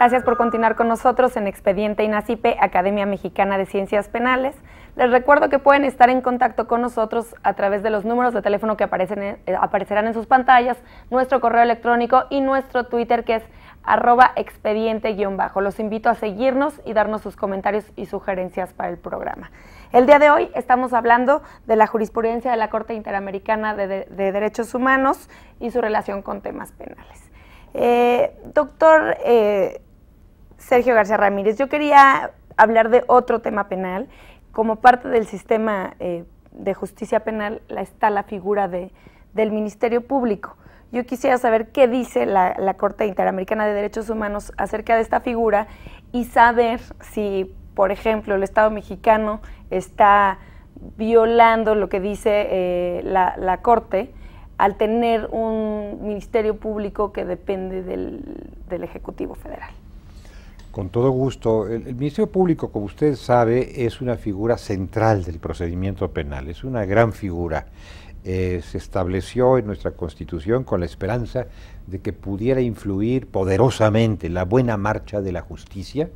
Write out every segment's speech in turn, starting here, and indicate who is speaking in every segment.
Speaker 1: Gracias por continuar con nosotros en Expediente INACIPE, Academia Mexicana de Ciencias Penales. Les recuerdo que pueden estar en contacto con nosotros a través de los números de teléfono que aparecerán en sus pantallas, nuestro correo electrónico y nuestro Twitter, que es @expediente_. Los invito a seguirnos y darnos sus comentarios y sugerencias para el programa. El día de hoy estamos hablando de la jurisprudencia de la Corte Interamericana de Derechos Humanos y su relación con temas penales. Doctor Sergio García Ramírez, yo quería hablar de otro tema penal. Como parte del sistema de justicia penal está la figura del Ministerio Público. Yo quisiera saber qué dice la Corte Interamericana de Derechos Humanos acerca de esta figura y saber si, por ejemplo, el Estado mexicano está violando lo que dice la Corte al tener un Ministerio Público que depende del Ejecutivo Federal.
Speaker 2: Con todo gusto. El Ministerio Público, como usted sabe, es una figura central del procedimiento penal, es una gran figura. Se estableció en nuestra Constitución con la esperanza de que pudiera influir poderosamente en la buena marcha de la justicia,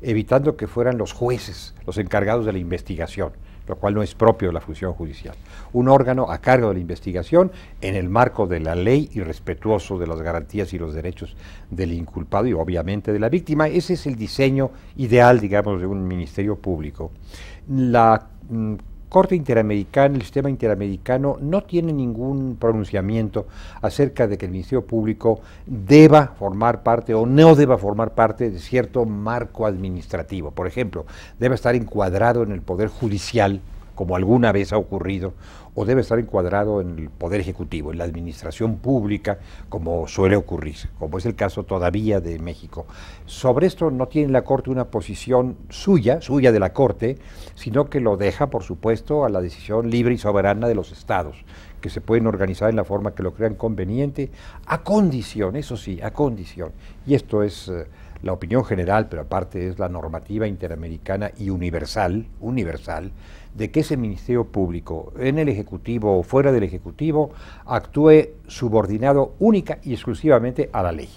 Speaker 2: evitando que fueran los jueces los encargados de la investigación, lo cual no es propio de la función judicial. Un órgano a cargo de la investigación en el marco de la ley y respetuoso de las garantías y los derechos del inculpado y obviamente de la víctima. Ese es el diseño ideal, digamos, de un ministerio público. La Corte Interamericana, el sistema interamericano, no tiene ningún pronunciamiento acerca de que el Ministerio Público deba formar parte o no deba formar parte de cierto marco administrativo. Por ejemplo, debe estar encuadrado en el Poder Judicial, como alguna vez ha ocurrido, o debe estar encuadrado en el Poder Ejecutivo, en la administración pública, como suele ocurrir, como es el caso todavía de México. Sobre esto no tiene la Corte una posición suya de la Corte, sino que lo deja, por supuesto, a la decisión libre y soberana de los estados, que se pueden organizar en la forma que lo crean conveniente, a condición, eso sí, a condición, y esto es la opinión general, pero aparte es la normativa interamericana y universal, de que ese Ministerio Público, en el Ejecutivo o fuera del Ejecutivo, actúe subordinado única y exclusivamente a la ley.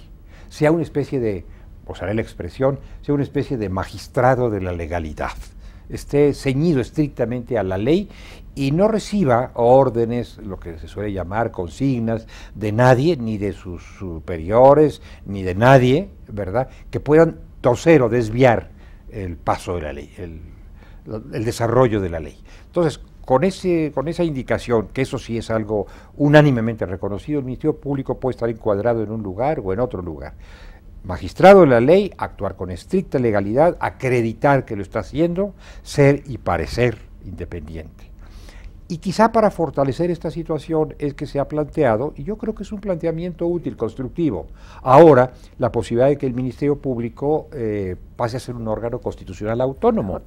Speaker 2: Sea una especie de, usaré la expresión, sea una especie de magistrado de la legalidad. Esté ceñido estrictamente a la ley y no reciba órdenes, lo que se suele llamar consignas, de nadie, ni de sus superiores, ni de nadie, ¿verdad?, que puedan torcer o desviar el paso de la ley, el desarrollo de la ley. Entonces, con esa indicación, que eso sí es algo unánimemente reconocido, el Ministerio Público puede estar encuadrado en un lugar o en otro lugar. Magistrado de la ley, actuar con estricta legalidad, acreditar que lo está haciendo, ser y parecer independiente. Y quizá para fortalecer esta situación es que se ha planteado, y yo creo que es un planteamiento útil, constructivo, ahora la posibilidad de que el Ministerio Público pase a ser un órgano constitucional autónomo.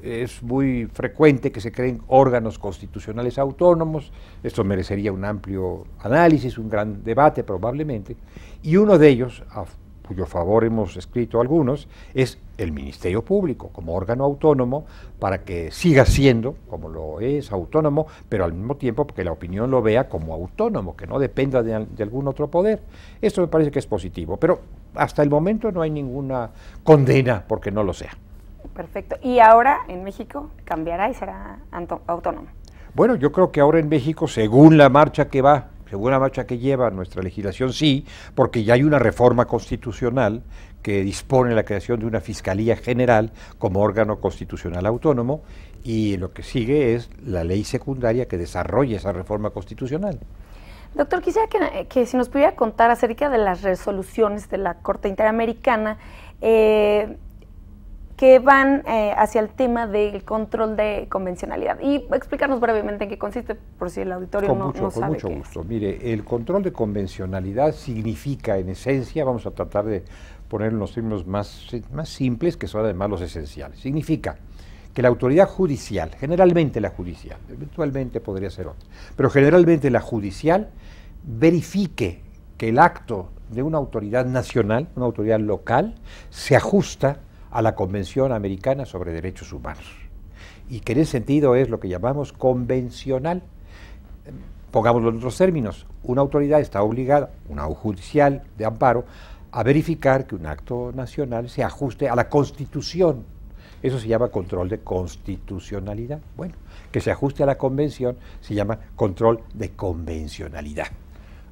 Speaker 2: Es muy frecuente que se creen órganos constitucionales autónomos, esto merecería un amplio análisis, un gran debate probablemente, y uno de ellos, a cuyo favor hemos escrito algunos, es el Ministerio Público como órgano autónomo para que siga siendo, como lo es, autónomo, pero al mismo tiempo porque la opinión lo vea como autónomo, que no dependa de algún otro poder. Esto me parece que es positivo, pero hasta el momento no hay ninguna condena porque no lo sea.
Speaker 1: Perfecto. ¿Y ahora en México cambiará y será autónomo?
Speaker 2: Bueno, yo creo que ahora en México, según la marcha que lleva nuestra legislación, sí, porque ya hay una reforma constitucional que dispone la creación de una Fiscalía General como órgano constitucional autónomo, y lo que sigue es la ley secundaria que desarrolla esa reforma constitucional.
Speaker 1: Doctor, quisiera que si nos pudiera contar acerca de las resoluciones de la Corte Interamericana que van hacia el tema del control de convencionalidad, y explicarnos brevemente en qué consiste, por si el auditorio no sabe.
Speaker 2: Con mucho gusto. Mire, el control de convencionalidad significa, en esencia, vamos a tratar de poner en los términos más simples, que son además los esenciales. Significa que la autoridad judicial, generalmente la judicial, eventualmente podría ser otra, pero generalmente la judicial, verifique que el acto de una autoridad nacional, una autoridad local, se ajusta a la Convención Americana sobre Derechos Humanos, y que en ese sentido es lo que llamamos convencional. Pongámoslo en otros términos, una autoridad está obligada, una judicial de amparo, a verificar que un acto nacional se ajuste a la Constitución. Eso se llama control de constitucionalidad. Bueno, que se ajuste a la convención se llama control de convencionalidad.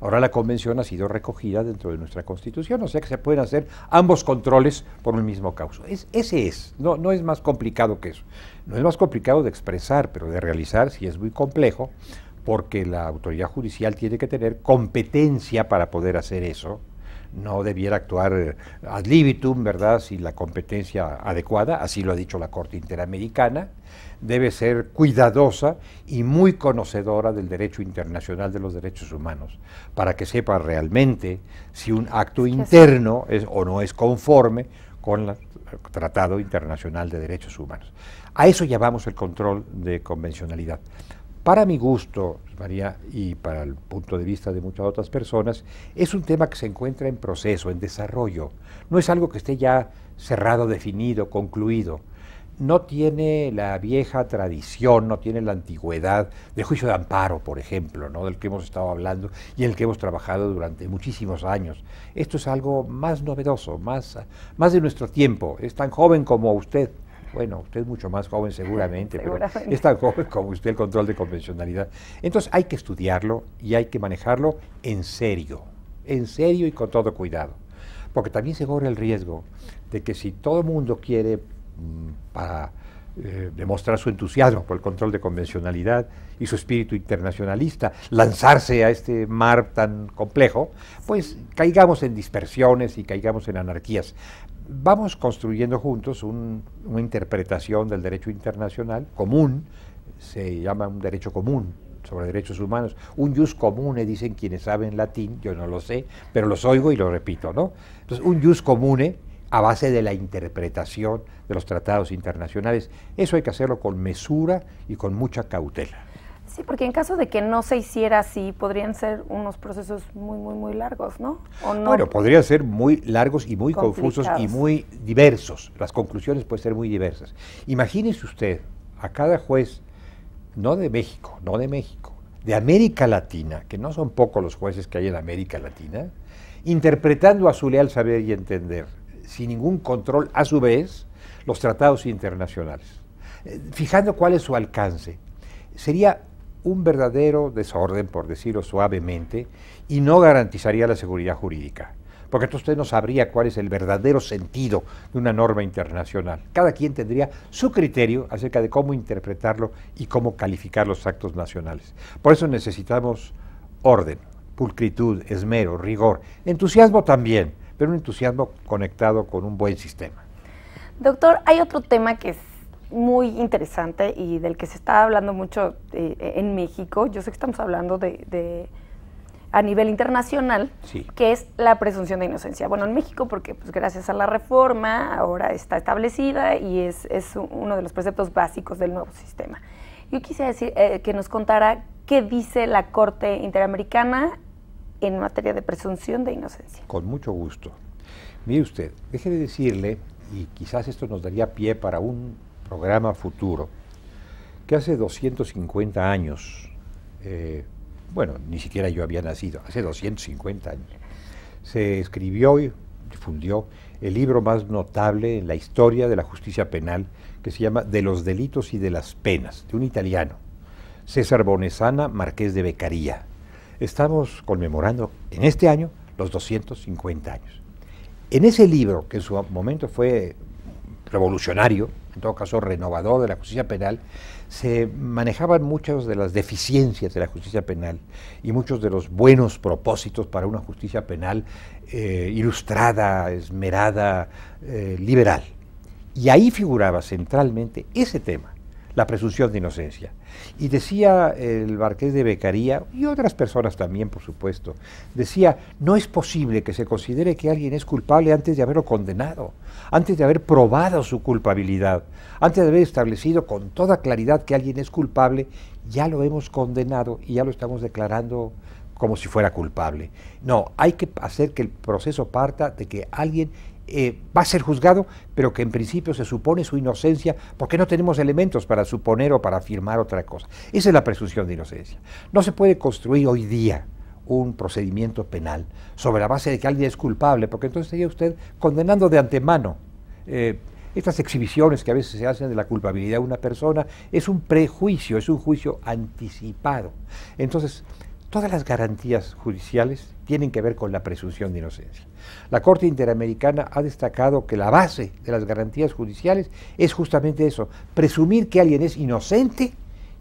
Speaker 2: Ahora la convención ha sido recogida dentro de nuestra Constitución, o sea que se pueden hacer ambos controles por un mismo causa. Ese es, no es más complicado que eso. No es más complicado de expresar, pero de realizar sí es muy complejo, porque la autoridad judicial tiene que tener competencia para poder hacer eso. No debiera actuar ad libitum, ¿verdad?, sin la competencia adecuada, así lo ha dicho la Corte Interamericana. Debe ser cuidadosa y muy conocedora del derecho internacional de los derechos humanos, para que sepa realmente si un acto interno es o no es conforme con el Tratado Internacional de Derechos Humanos. A eso llamamos el control de convencionalidad. Para mi gusto, María, y para el punto de vista de muchas otras personas, es un tema que se encuentra en proceso, en desarrollo. No es algo que esté ya cerrado, definido, concluido. No tiene la vieja tradición, no tiene la antigüedad del juicio de amparo, por ejemplo, ¿no?, del que hemos estado hablando y en el que hemos trabajado durante muchísimos años. Esto es algo más novedoso, más de nuestro tiempo. Es tan joven como usted. Bueno, usted es mucho más joven seguramente, pero es tan joven como usted el control de convencionalidad. Entonces hay que estudiarlo y hay que manejarlo en serio y con todo cuidado. Porque también se corre el riesgo de que si todo el mundo quiere, para demostrar su entusiasmo por el control de convencionalidad y su espíritu internacionalista, lanzarse a este mar tan complejo, pues caigamos en dispersiones y caigamos en anarquías. Vamos construyendo juntos una interpretación del derecho internacional común, se llama un derecho común sobre derechos humanos, un jus comune, dicen quienes saben latín, yo no lo sé, pero los oigo y lo repito, ¿no? Entonces, un jus comune a base de la interpretación de los tratados internacionales. Eso hay que hacerlo con mesura y con mucha cautela.
Speaker 1: Sí, porque en caso de que no se hiciera así, podrían ser unos procesos muy largos, ¿no? ¿O no?
Speaker 2: Bueno, podrían ser muy largos y muy confusos y muy diversos. Las conclusiones pueden ser muy diversas. Imagínese usted a cada juez, no de México, de América Latina, que no son pocos los jueces que hay en América Latina, interpretando a su leal saber y entender, sin ningún control a su vez, los tratados internacionales, fijando cuál es su alcance. Sería un verdadero desorden, por decirlo suavemente, y no garantizaría la seguridad jurídica, porque entonces usted no sabría cuál es el verdadero sentido de una norma internacional. Cada quien tendría su criterio acerca de cómo interpretarlo y cómo calificar los actos nacionales. Por eso necesitamos orden, pulcritud, esmero, rigor, entusiasmo también, pero un entusiasmo conectado con un buen sistema.
Speaker 1: Doctor, hay otro tema que es muy interesante y del que se está hablando mucho en México. Yo sé que estamos hablando a nivel internacional,
Speaker 2: sí,
Speaker 1: que es la presunción de inocencia. Bueno, en México porque pues, gracias a la reforma ahora está establecida y es uno de los preceptos básicos del nuevo sistema. Yo quisiera decir que nos contara qué dice la Corte Interamericana en materia de presunción de inocencia.
Speaker 2: Con mucho gusto. Mire usted, déjeme decirle, y quizás esto nos daría pie para un programa futuro, que hace 250 años, bueno, ni siquiera yo había nacido, hace 250 años, se escribió y difundió el libro más notable en la historia de la justicia penal, que se llama De los delitos y de las penas, de un italiano, César Bonesana, marqués de Beccaria. Estamos conmemorando en este año los 250 años. En ese libro, que en su momento fue revolucionario, en todo caso renovador de la justicia penal, se manejaban muchas de las deficiencias de la justicia penal y muchos de los buenos propósitos para una justicia penal ilustrada, esmerada, liberal. Y ahí figuraba centralmente ese tema, la presunción de inocencia. Y decía el marqués de Beccaria, y otras personas también, por supuesto, decía, no es posible que se considere que alguien es culpable antes de haberlo condenado, antes de haber probado su culpabilidad, antes de haber establecido con toda claridad que alguien es culpable, ya lo hemos condenado y ya lo estamos declarando como si fuera culpable. No, hay que hacer que el proceso parta de que alguien va a ser juzgado, pero que en principio se supone su inocencia porque no tenemos elementos para suponer o para afirmar otra cosa. Esa es la presunción de inocencia. No se puede construir hoy día un procedimiento penal sobre la base de que alguien es culpable, porque entonces estaría usted condenando de antemano. Estas exhibiciones que a veces se hacen de la culpabilidad de una persona es un prejuicio, es un juicio anticipado. Entonces, todas las garantías judiciales tienen que ver con la presunción de inocencia. La Corte Interamericana ha destacado que la base de las garantías judiciales es justamente eso, presumir que alguien es inocente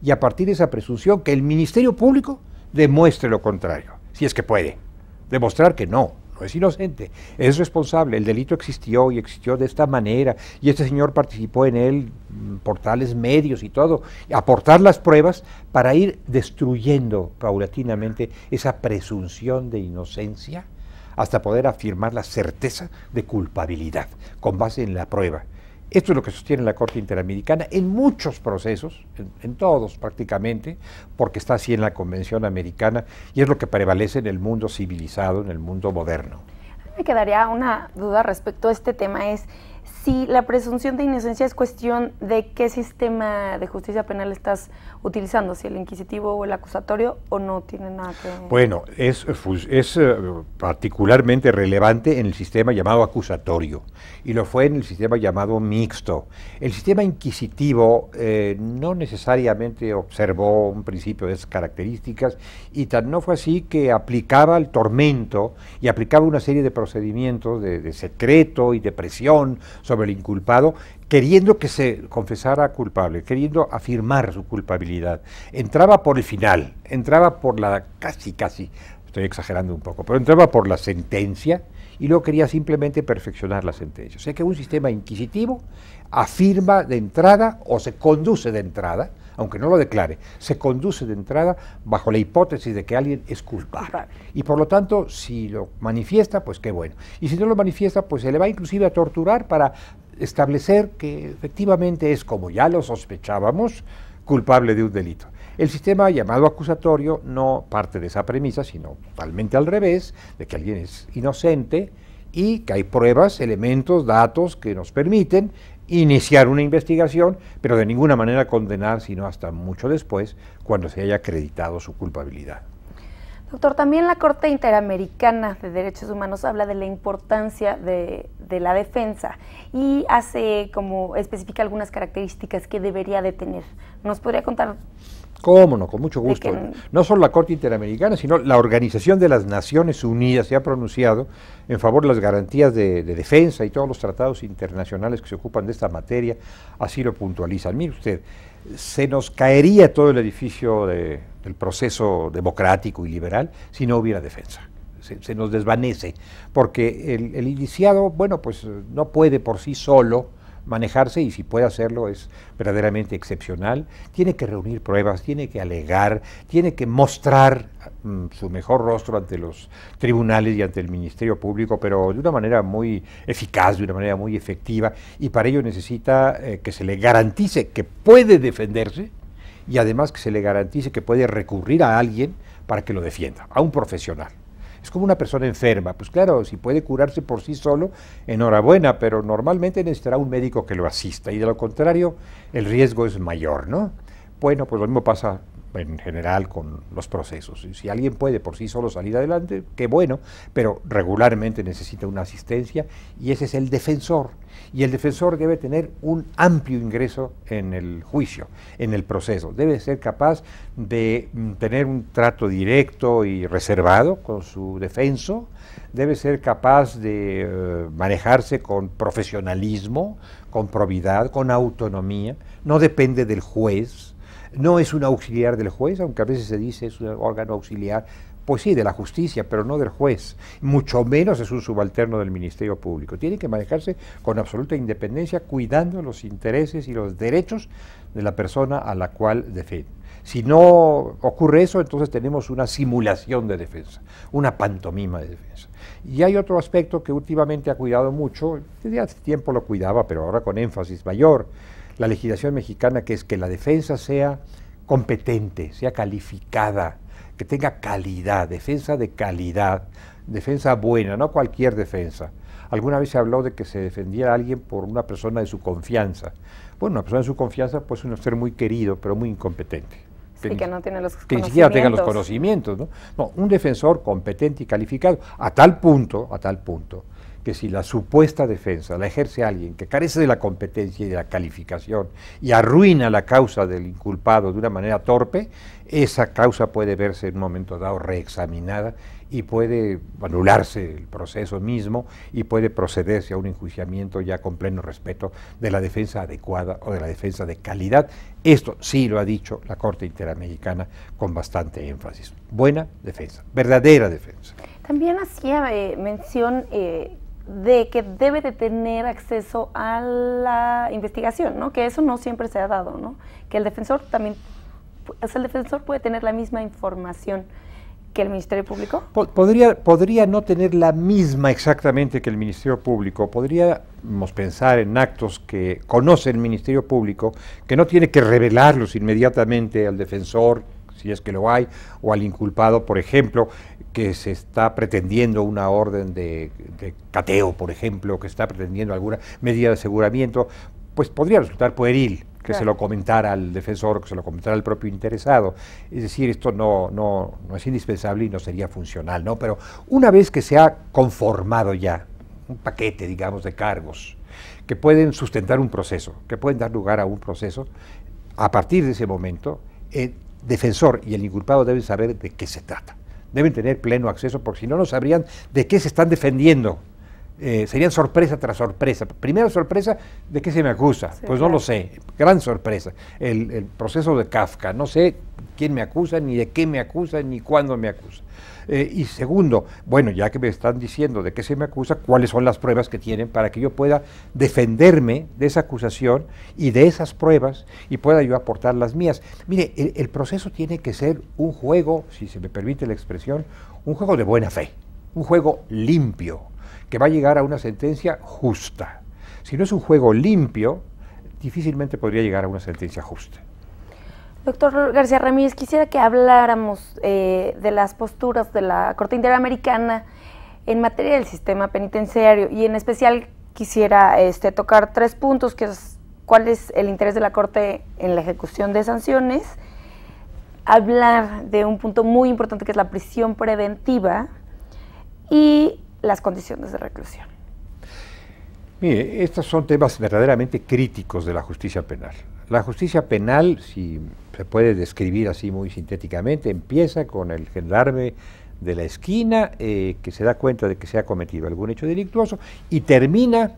Speaker 2: y a partir de esa presunción que el Ministerio Público demuestre lo contrario, si es que puede, demostrar que no es inocente, es responsable, el delito existió y existió de esta manera y este señor participó en él por tales medios y todo, aportar las pruebas para ir destruyendo paulatinamente esa presunción de inocencia hasta poder afirmar la certeza de culpabilidad con base en la prueba. Esto es lo que sostiene la Corte Interamericana en muchos procesos, en todos prácticamente, porque está así en la Convención Americana y es lo que prevalece en el mundo civilizado, en el mundo moderno.
Speaker 1: Me quedaría una duda respecto a este tema, es si la presunción de inocencia es cuestión de qué sistema de justicia penal estás utilizando, si el inquisitivo o el acusatorio, o no tiene nada que ver.
Speaker 2: Bueno, es particularmente relevante en el sistema llamado acusatorio y lo fue en el sistema llamado mixto. El sistema inquisitivo no necesariamente observó un principio de esas características y tan no fue así que aplicaba el tormento y aplicaba una serie de procedimientos de secreto y de presión sobre el inculpado, queriendo que se confesara culpable, queriendo afirmar su culpabilidad. Entraba por el final, entraba por la, casi, estoy exagerando un poco, pero entraba por la sentencia y luego quería simplemente perfeccionar la sentencia. O sea que un sistema inquisitivo afirma de entrada o se conduce de entrada, aunque no lo declare, se conduce de entrada bajo la hipótesis de que alguien es culpable. Y por lo tanto, si lo manifiesta, pues qué bueno. Y si no lo manifiesta, pues se le va inclusive a torturar para establecer que efectivamente es, como ya lo sospechábamos, culpable de un delito. El sistema llamado acusatorio no parte de esa premisa, sino totalmente al revés, de que alguien es inocente y que hay pruebas, elementos, datos que nos permiten iniciar una investigación, pero de ninguna manera condenar, sino hasta mucho después, cuando se haya acreditado su culpabilidad.
Speaker 1: Doctor, también la Corte Interamericana de Derechos Humanos habla de la importancia de la defensa y especifica algunas características que debería de tener. ¿Nos podría contar?
Speaker 2: Cómo no, con mucho gusto. No solo la Corte Interamericana, sino la Organización de las Naciones Unidas se ha pronunciado en favor de las garantías de defensa y todos los tratados internacionales que se ocupan de esta materia, así lo puntualizan. Mire usted, se nos caería todo el edificio del proceso democrático y liberal si no hubiera defensa. Se nos desvanece, porque el indiciado, bueno, pues no puede por sí solo manejarse, y si puede hacerlo es verdaderamente excepcional. Tiene que reunir pruebas, tiene que alegar, tiene que mostrar su mejor rostro ante los tribunales y ante el Ministerio Público, pero de una manera muy eficaz, de una manera muy efectiva, y para ello necesita que se le garantice que puede defenderse y además que se le garantice que puede recurrir a alguien para que lo defienda, a un profesional. Es como una persona enferma, pues claro, si puede curarse por sí solo, enhorabuena, pero normalmente necesitará un médico que lo asista, y de lo contrario, el riesgo es mayor, ¿no? Bueno, pues lo mismo pasa en general con los procesos. Si alguien puede por sí solo salir adelante, qué bueno, pero regularmente necesita una asistencia, y ese es el defensor. Y el defensor debe tener un amplio ingreso en el juicio, en el proceso. Debe ser capaz de tener un trato directo y reservado con su defenso, debe ser capaz de manejarse con profesionalismo, con probidad, con autonomía, no depende del juez, no es un auxiliar del juez, aunque a veces se dice es un órgano auxiliar, pues sí, de la justicia, pero no del juez, mucho menos es un subalterno del Ministerio Público. Tiene que manejarse con absoluta independencia, cuidando los intereses y los derechos de la persona a la cual defiende. Si no ocurre eso, entonces tenemos una simulación de defensa, una pantomima de defensa. Y hay otro aspecto que últimamente ha cuidado mucho, desde hace tiempo lo cuidaba, pero ahora con énfasis mayor, la legislación mexicana, que es que la defensa sea competente, sea calificada, que tenga calidad, defensa de calidad, defensa buena, no cualquier defensa. Alguna vez se habló de que se defendiera a alguien por una persona de su confianza. Bueno, una persona de su confianza puede ser muy querido, pero muy incompetente.
Speaker 1: Sí, que no tiene los
Speaker 2: que ni siquiera tengan los conocimientos, ¿no? No, un defensor competente y calificado, a tal punto, que si la supuesta defensa la ejerce alguien que carece de la competencia y de la calificación y arruina la causa del inculpado de una manera torpe, esa causa puede verse en un momento dado reexaminada y puede anularse el proceso mismo y puede procederse a un enjuiciamiento ya con pleno respeto de la defensa adecuada o de la defensa de calidad. Esto sí lo ha dicho la Corte Interamericana con bastante énfasis. Buena defensa, verdadera defensa.
Speaker 1: También hacía mención de que debe de tener acceso a la investigación, ¿no? Que eso no siempre se ha dado, ¿no? Que el defensor también, o sea, el defensor puede tener la misma información que el Ministerio Público.
Speaker 2: Podría no tener la misma exactamente que el Ministerio Público. Podríamos pensar en actos que conoce el Ministerio Público, que no tiene que revelarlos inmediatamente al defensor, si es que lo hay, o al inculpado, por ejemplo, que se está pretendiendo una orden de cateo, por ejemplo, que está pretendiendo alguna medida de aseguramiento, pues podría resultar pueril que se lo comentara al defensor, que se lo comentara al propio interesado. Es decir, esto no es indispensable y no sería funcional, ¿no? Pero una vez que se ha conformado ya un paquete, digamos, de cargos que pueden sustentar un proceso, que pueden dar lugar a un proceso, a partir de ese momento, el defensor y el inculpado deben saber de qué se trata. Deben tener pleno acceso, porque si no, no sabrían de qué se están defendiendo. Serían sorpresa tras sorpresa. Primera sorpresa, ¿de qué se me acusa? Sí, pues no lo sé, gran sorpresa. El proceso de Kafka, no sé quién me acusa, ni de qué me acusa, ni cuándo me acusa. Y segundo, bueno, ya que me están diciendo de qué se me acusa, ¿cuáles son las pruebas que tienen para que yo pueda defenderme de esa acusación y de esas pruebas y pueda yo aportar las mías? Mire, el proceso tiene que ser un juego, si se me permite la expresión, un juego de buena fe, un juego limpio, que va a llegar a una sentencia justa. Si no es un juego limpio, difícilmente podría llegar a una sentencia justa.
Speaker 1: Doctor García Ramírez, quisiera que habláramos de las posturas de la Corte Interamericana en materia del sistema penitenciario, y en especial quisiera tocar 3 puntos, que es cuál es el interés de la Corte en la ejecución de sanciones, hablar de un punto muy importante que es la prisión preventiva y las condiciones de reclusión.
Speaker 2: Mire, estos son temas verdaderamente críticos de la justicia penal. La justicia penal, si se puede describir así muy sintéticamente, empieza con el gendarme de la esquina que se da cuenta de que se ha cometido algún hecho delictuoso y termina,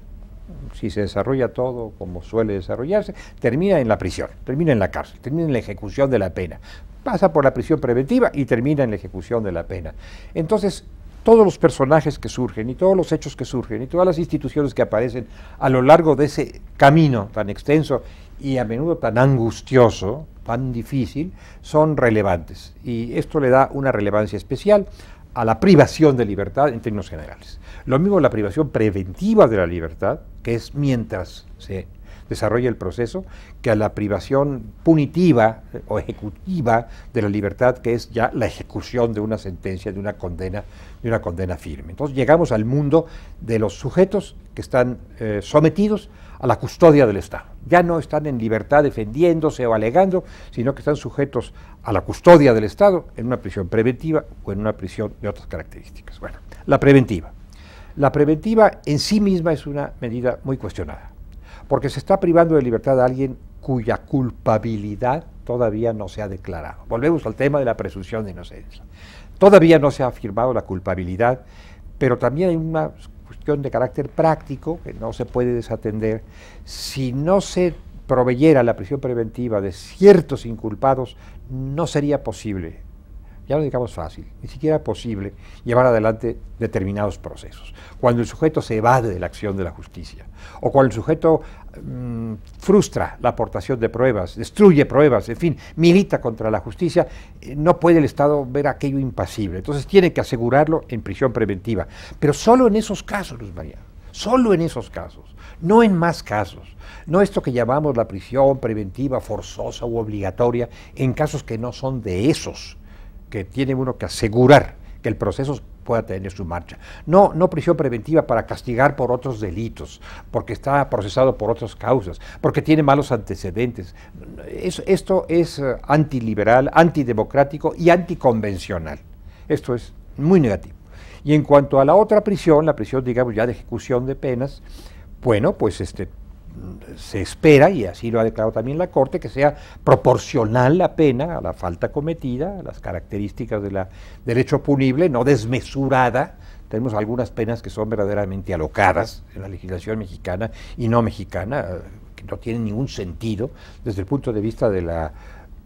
Speaker 2: si se desarrolla todo como suele desarrollarse, termina en la prisión, termina en la cárcel, termina en la ejecución de la pena. Pasa por la prisión preventiva y termina en la ejecución de la pena. Entonces, todos los personajes que surgen y todos los hechos que surgen y todas las instituciones que aparecen a lo largo de ese camino tan extenso y a menudo tan angustioso, tan difícil, son relevantes. Y esto le da una relevancia especial a la privación de libertad en términos generales. Lo mismo la privación preventiva de la libertad, que es mientras se desarrolla el proceso, que a la privación punitiva o ejecutiva de la libertad, que es ya la ejecución de una sentencia, de una condena firme. Entonces llegamos al mundo de los sujetos que están sometidos a la custodia del Estado. Ya no están en libertad defendiéndose o alegando, sino que están sujetos a la custodia del Estado en una prisión preventiva o en una prisión de otras características. Bueno, la preventiva. La preventiva en sí misma es una medida muy cuestionada, porque se está privando de libertad a alguien cuya culpabilidad todavía no se ha declarado. Volvemos al tema de la presunción de inocencia. Todavía no se ha afirmado la culpabilidad, pero también hay una cuestión de carácter práctico que no se puede desatender. Si no se proveyera la prisión preventiva de ciertos inculpados, no sería posible, ya no digamos fácil, ni siquiera posible llevar adelante determinados procesos. Cuando el sujeto se evade de la acción de la justicia, o cuando el sujeto frustra la aportación de pruebas, destruye pruebas, en fin, milita contra la justicia, no puede el Estado ver aquello impasible. Entonces tiene que asegurarlo en prisión preventiva. Pero solo en esos casos, Luz María, solo en esos casos, no en más casos. No esto que llamamos la prisión preventiva forzosa u obligatoria en casos que no son de esos, que tiene uno que asegurar que el proceso pueda tener su marcha. No, no prisión preventiva para castigar por otros delitos, porque está procesado por otras causas, porque tiene malos antecedentes. Esto es antiliberal, antidemocrático y anticonvencional. Esto es muy negativo. Y en cuanto a la otra prisión, la prisión, digamos, ya de ejecución de penas, bueno, pues se espera, y así lo ha declarado también la Corte, que sea proporcional la pena a la falta cometida, a las características del hecho punible, no desmesurada. Tenemos algunas penas que son verdaderamente alocadas en la legislación mexicana y no mexicana, que no tienen ningún sentido desde el punto de vista de la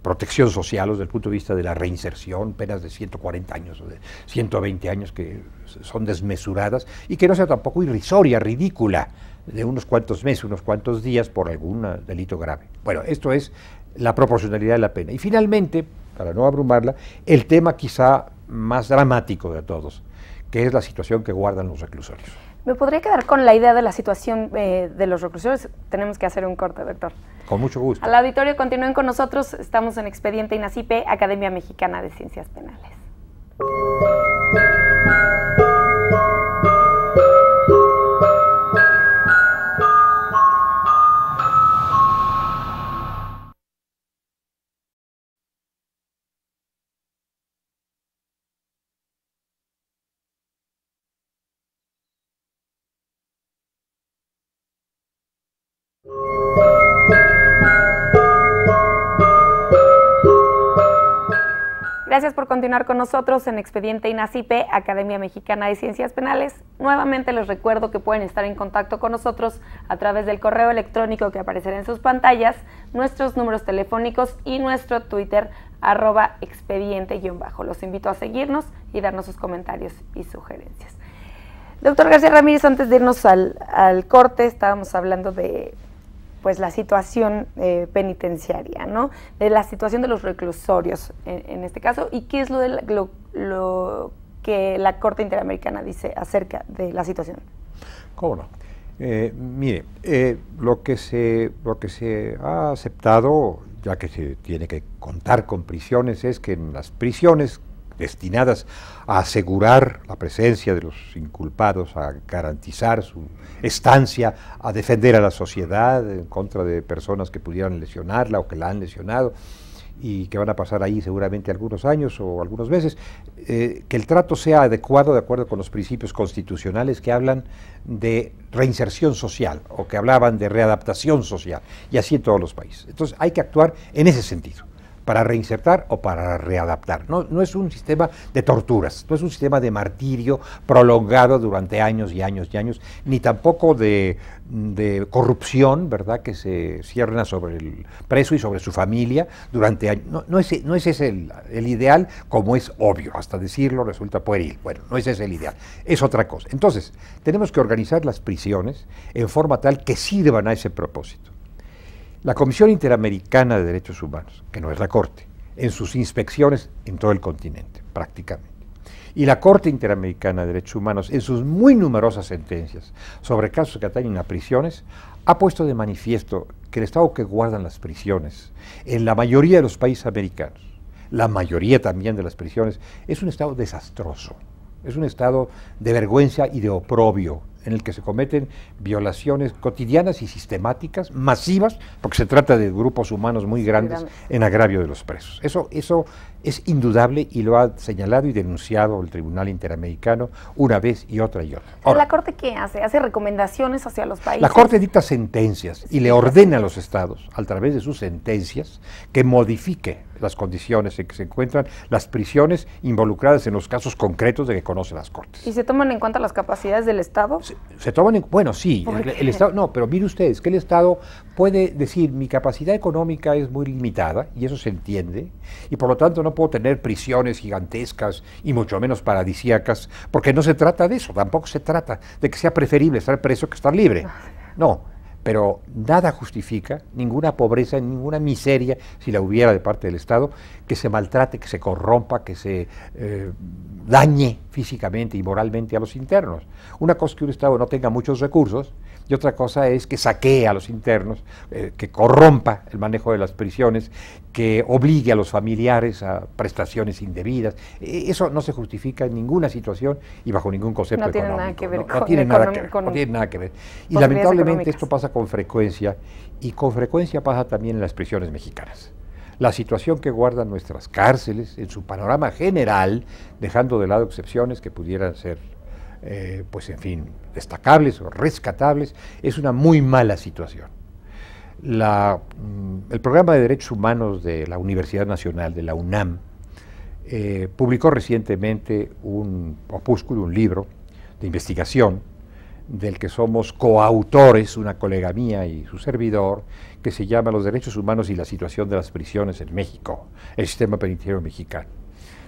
Speaker 2: protección social, o desde el punto de vista de la reinserción, penas de 140 años o de 120 años que son desmesuradas y que no sea tampoco irrisoria, ridícula, de unos cuantos meses, unos cuantos días por algún delito grave. Bueno, esto es la proporcionalidad de la pena. Y finalmente, para no abrumarla, el tema quizá más dramático de todos, que es la situación que guardan los reclusorios.
Speaker 1: ¿Me podría quedar con la idea de la situación de los reclusorios? Tenemos que hacer un corte, doctor.
Speaker 2: Con mucho gusto.
Speaker 1: Al auditorio, continúen con nosotros. Estamos en Expediente INACIPE, Academia Mexicana de Ciencias Penales. Gracias por continuar con nosotros en Expediente INACIPE, Academia Mexicana de Ciencias Penales. Nuevamente les recuerdo que pueden estar en contacto con nosotros a través del correo electrónico que aparecerá en sus pantallas, nuestros números telefónicos y nuestro Twitter, @expediente_. Los invito a seguirnos y darnos sus comentarios y sugerencias. Doctor García Ramírez, antes de irnos al corte, estábamos hablando de pues la situación penitenciaria, ¿no? De la situación de los reclusorios en este caso, y qué es lo que la Corte Interamericana dice acerca de la situación.
Speaker 2: ¿Cómo no? Mire, lo que se ha aceptado, ya que se tiene que contar con prisiones, es que en las prisiones destinadas a asegurar la presencia de los inculpados, a garantizar su estancia, a defender a la sociedad en contra de personas que pudieran lesionarla o que la han lesionado y que van a pasar ahí seguramente algunos años o algunos meses, que el trato sea adecuado de acuerdo con los principios constitucionales que hablan de reinserción social o que hablaban de readaptación social, y así en todos los países. Entonces hay que actuar en ese sentido, para reinsertar o para readaptar. No es un sistema de torturas, no es un sistema de martirio prolongado durante años y años y años, ni tampoco de corrupción, ¿verdad?, que se cierna sobre el preso y sobre su familia durante años. No es ese el ideal, como es obvio, hasta decirlo resulta pueril. Bueno, no es ese el ideal, es otra cosa. Entonces, tenemos que organizar las prisiones en forma tal que sirvan a ese propósito. La Comisión Interamericana de Derechos Humanos, que no es la Corte, en sus inspecciones en todo el continente, prácticamente, y la Corte Interamericana de Derechos Humanos, en sus muy numerosas sentencias sobre casos que atañen a prisiones, ha puesto de manifiesto que el estado que guardan las prisiones en la mayoría de los países americanos, la mayoría también de las prisiones, es un estado desastroso, es un estado de vergüenza y de oprobio, en el que se cometen violaciones cotidianas y sistemáticas, masivas, porque se trata de grupos humanos muy grandes en agravio de los presos. Eso es indudable y lo ha señalado y denunciado el Tribunal Interamericano una vez y otra y otra. Ahora,
Speaker 1: ¿la Corte qué hace? ¿Hace recomendaciones hacia los países?
Speaker 2: La Corte dicta sentencias y le ordena a los estados, a través de sus sentencias, que modifique las condiciones en que se encuentran las prisiones involucradas en los casos concretos de que conocen las Cortes.
Speaker 1: ¿Y se toman en cuenta las capacidades del Estado?
Speaker 2: Se toman en, bueno, sí, el Estado, no, pero mire ustedes, que el Estado puede decir, mi capacidad económica es muy limitada, y eso se entiende, y por lo tanto no puedo tener prisiones gigantescas y mucho menos paradisíacas, porque no se trata de eso, tampoco se trata de que sea preferible estar preso que estar libre. No, pero nada justifica ninguna pobreza, ninguna miseria, si la hubiera de parte del Estado, que se maltrate, que se corrompa, que se dañe físicamente y moralmente a los internos. Una cosa es que un Estado no tenga muchos recursos, y otra cosa es que saquee a los internos, que corrompa el manejo de las prisiones, que obligue a los familiares a prestaciones indebidas. Eso no se justifica en ninguna situación y bajo ningún concepto económico.
Speaker 1: No tiene nada que ver
Speaker 2: no tiene nada que ver. Y lamentablemente esto pasa con frecuencia, y con frecuencia pasa también en las prisiones mexicanas. La situación que guardan nuestras cárceles en su panorama general, dejando de lado excepciones que pudieran ser, pues en fin, destacables o rescatables, es una muy mala situación. El Programa de Derechos Humanos de la Universidad Nacional, de la UNAM, publicó recientemente un opúsculo, un libro de investigación, del que somos coautores, una colega mía y su servidor, que se llama Los Derechos Humanos y la Situación de las Prisiones en México, el Sistema Penitenciario Mexicano.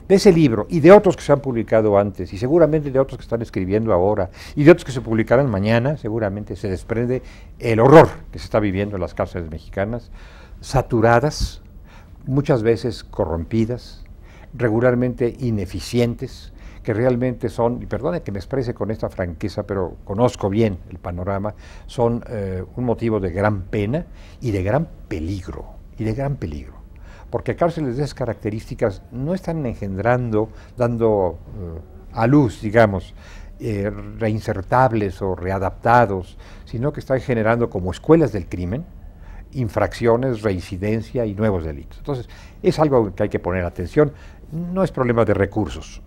Speaker 2: De ese libro y de otros que se han publicado antes, y seguramente de otros que están escribiendo ahora, y de otros que se publicarán mañana, seguramente se desprende el horror que se está viviendo en las cárceles mexicanas, saturadas, muchas veces corrompidas, regularmente ineficientes, que realmente son, y perdone que me exprese con esta franqueza, pero conozco bien el panorama, son un motivo de gran pena y de gran peligro, porque cárceles de esas características no están engendrando, dando a luz, digamos, reinsertables o readaptados, sino que están generando como escuelas del crimen, infracciones, reincidencia y nuevos delitos. Entonces, es algo que hay que poner atención, no es problema de recursos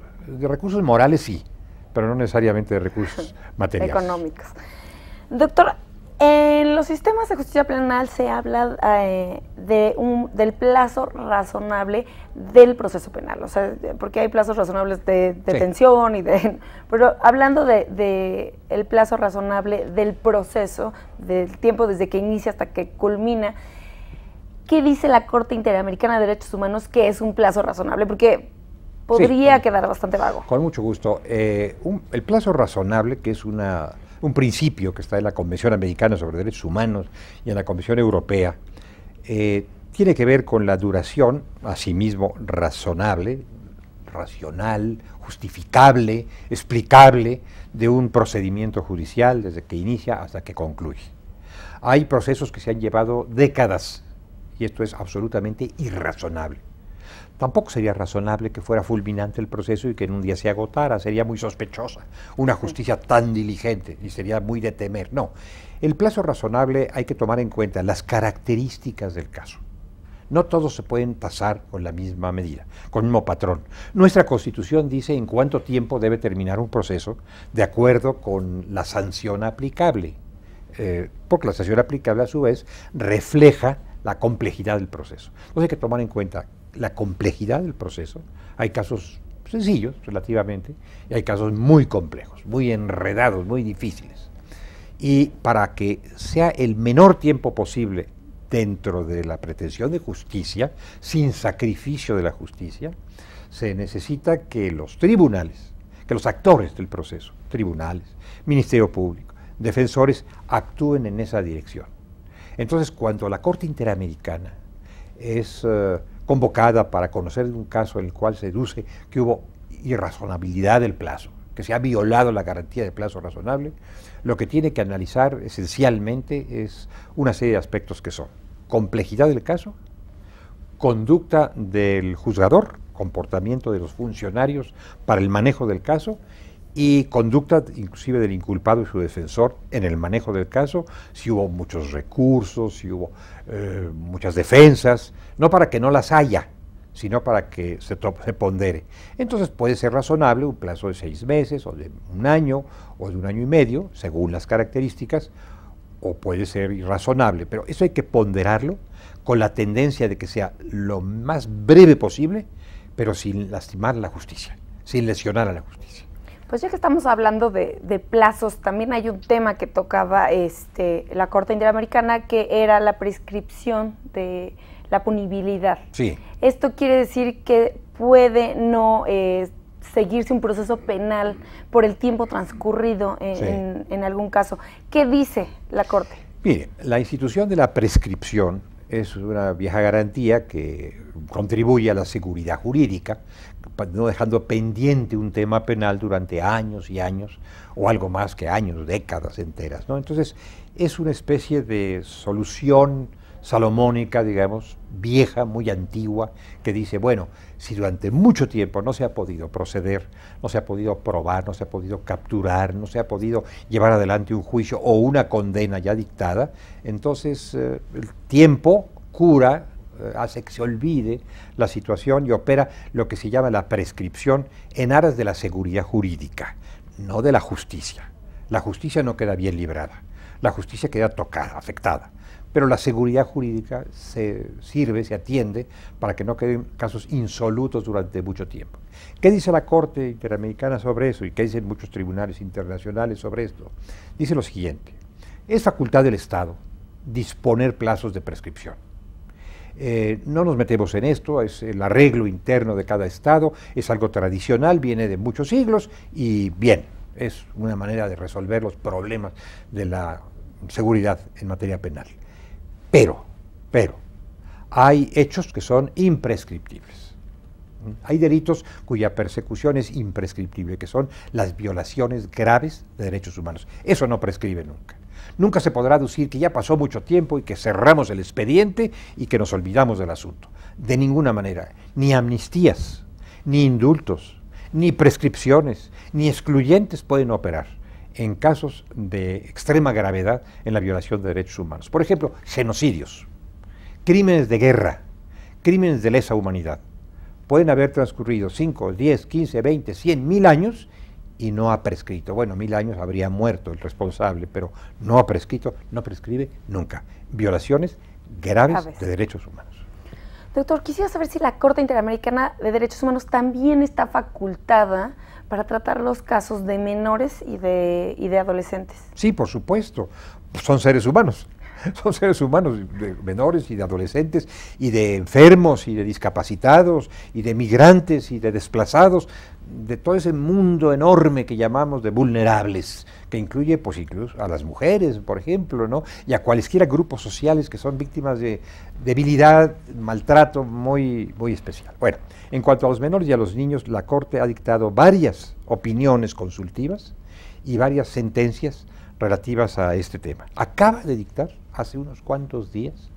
Speaker 2: morales sí, pero no necesariamente de recursos materiales.
Speaker 1: Económicos. Doctor, en los sistemas de justicia penal se habla del plazo razonable del proceso penal, o sea, porque hay plazos razonables de detención y pero hablando de el plazo razonable del proceso, del tiempo desde que inicia hasta que culmina, ¿qué dice la Corte Interamericana de Derechos Humanos que es un plazo razonable? Porque podría quedar bastante vago.
Speaker 2: Con mucho gusto. El plazo razonable, que es un principio que está en la Convención Americana sobre Derechos Humanos y en la Convención Europea, tiene que ver con la duración, asimismo razonable, racional, justificable, explicable, de un procedimiento judicial desde que inicia hasta que concluye. Hay procesos que se han llevado décadas y esto es absolutamente irrazonable. Tampoco sería razonable que fuera fulminante el proceso y que en un día se agotara, sería muy sospechosa una justicia tan diligente y sería muy de temer. No, el plazo razonable hay que tomar en cuenta las características del caso. No todos se pueden tasar con la misma medida, con el mismo patrón. Nuestra Constitución dice en cuánto tiempo debe terminar un proceso de acuerdo con la sanción aplicable, porque la sanción aplicable a su vez refleja la complejidad del proceso. Entonces hay que tomar en cuenta la complejidad del proceso. Hay casos sencillos relativamente y hay casos muy complejos, muy enredados, muy difíciles. Y para que sea el menor tiempo posible dentro de la pretensión de justicia, sin sacrificio de la justicia, se necesita que los tribunales, que los actores del proceso, tribunales, Ministerio Público, defensores, actúen en esa dirección. Entonces, cuando la Corte Interamericana es convocada para conocer un caso en el cual se deduce que hubo irrazonabilidad del plazo, que se ha violado la garantía de plazo razonable, lo que tiene que analizar esencialmente es una serie de aspectos que son complejidad del caso, conducta del juzgador, comportamiento de los funcionarios para el manejo del caso y conducta inclusive del inculpado y su defensor en el manejo del caso, si hubo muchos recursos, si hubo muchas defensas, no para que no las haya, sino para que se pondere. Entonces puede ser razonable un plazo de 6 meses, o de un año, o de 1 año y medio, según las características, o puede ser irrazonable, pero eso hay que ponderarlo con la tendencia de que sea lo más breve posible, pero sin lastimar la justicia, sin lesionar a la justicia.
Speaker 1: Pues ya que estamos hablando de plazos, también hay un tema que tocaba la Corte Interamericana, que era la prescripción de la punibilidad.
Speaker 2: Sí.
Speaker 1: Esto quiere decir que puede no seguirse un proceso penal por el tiempo transcurrido en algún caso. ¿Qué dice la Corte?
Speaker 2: Mire, la institución de la prescripción es una vieja garantía que contribuye a la seguridad jurídica, no dejando pendiente un tema penal durante años y años, o algo más que años, décadas enteras, ¿no? Entonces, es una especie de solución salomónica, digamos, vieja, muy antigua, que dice, bueno, si durante mucho tiempo no se ha podido proceder, no se ha podido probar, no se ha podido capturar, no se ha podido llevar adelante un juicio o una condena ya dictada, entonces el tiempo cura, hace que se olvide la situación y opera lo que se llama la prescripción en aras de la seguridad jurídica, no de la justicia. La justicia no queda bien librada, la justicia queda tocada, afectada. Pero la seguridad jurídica se atiende para que no queden casos insolutos durante mucho tiempo. ¿Qué dice la Corte Interamericana sobre eso y qué dicen muchos tribunales internacionales sobre esto? Dice lo siguiente: es facultad del Estado disponer plazos de prescripción. No nos metemos en esto, es el arreglo interno de cada Estado, es algo tradicional, viene de muchos siglos y bien, es una manera de resolver los problemas de la seguridad en materia penal. Pero, hay hechos que son imprescriptibles. Hay delitos cuya persecución es imprescriptible, que son las violaciones graves de derechos humanos. Eso no prescribe nunca. Nunca se podrá decir que ya pasó mucho tiempo y que cerramos el expediente y que nos olvidamos del asunto. De ninguna manera. Ni amnistías, ni indultos, ni prescripciones, ni excluyentes pueden operar en casos de extrema gravedad en la violación de derechos humanos. Por ejemplo, genocidios, crímenes de guerra, crímenes de lesa humanidad. Pueden haber transcurrido 5, 10, 15, 20, 100, 1000 años y no ha prescrito. Bueno, 1000 años habría muerto el responsable, pero no ha prescrito, no prescribe nunca. Violaciones graves de derechos humanos.
Speaker 1: Doctor, quisiera saber si la Corte Interamericana de Derechos Humanos también está facultada para tratar los casos de menores y de adolescentes.
Speaker 2: Sí, por supuesto, son seres humanos. Son seres humanos, de menores y de adolescentes, y de enfermos, y de discapacitados, y de migrantes, y de desplazados, de todo ese mundo enorme que llamamos de vulnerables, que incluye pues incluso a las mujeres, por ejemplo, ¿no? Y a cualesquiera grupos sociales que son víctimas de debilidad, maltrato muy especial. Bueno, en cuanto a los menores y a los niños, la Corte ha dictado varias opiniones consultivas y varias sentencias relativas a este tema. Acaba de dictar hace unos cuantos días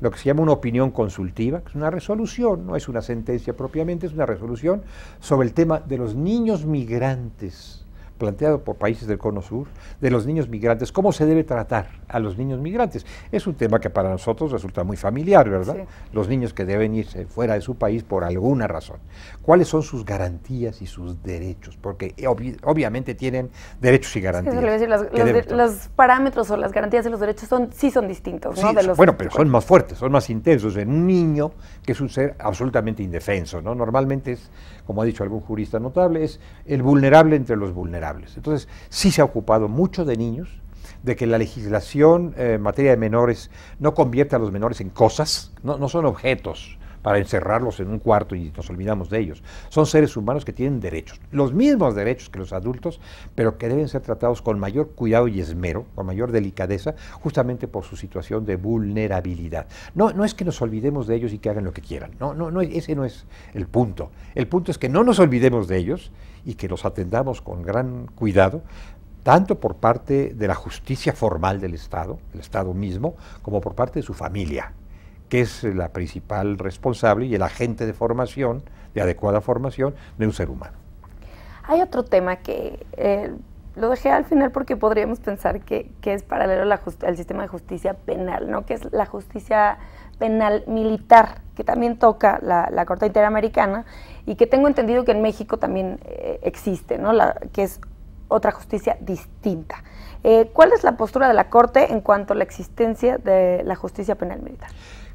Speaker 2: lo que se llama una opinión consultiva, que es una resolución, no es una sentencia propiamente, es una resolución sobre el tema de los niños migrantes, planteado por países del Cono Sur, de los niños migrantes, cómo se debe tratar a los niños migrantes. Es un tema que para nosotros resulta muy familiar, ¿verdad? Sí. Los niños que deben irse fuera de su país por alguna razón. ¿Cuáles son sus garantías y sus derechos? Porque obviamente tienen derechos y garantías. Sí,
Speaker 1: decir, los parámetros o las garantías de los derechos sí son distintos,
Speaker 2: sí,
Speaker 1: ¿no? De los
Speaker 2: bueno, pero son más fuertes, son más intensos en un niño que es un ser absolutamente indefenso, ¿no? Normalmente es, como ha dicho algún jurista notable, es el vulnerable entre los vulnerables. Entonces, sí se ha ocupado mucho de niños, de que la legislación en materia de menores no convierta a los menores en cosas, no son objetos para encerrarlos en un cuarto y nos olvidamos de ellos. Son seres humanos que tienen derechos, los mismos derechos que los adultos, pero que deben ser tratados con mayor cuidado y esmero, con mayor delicadeza, justamente por su situación de vulnerabilidad. No es que nos olvidemos de ellos y que hagan lo que quieran, ese no es el punto. El punto es que no nos olvidemos de ellos y que los atendamos con gran cuidado, tanto por parte de la justicia formal del Estado, el Estado mismo, como por parte de su familia, que es la principal responsable y el agente de formación, de adecuada formación, de un ser humano.
Speaker 1: Hay otro tema que lo dejé al final porque podríamos pensar que es paralelo al sistema de justicia penal, ¿no? Que es la justicia penal militar, que también toca la Corte Interamericana y que tengo entendido que en México también existe, ¿no? Que es otra justicia distinta. ¿Cuál es la postura de la Corte en cuanto a la existencia de la justicia penal militar?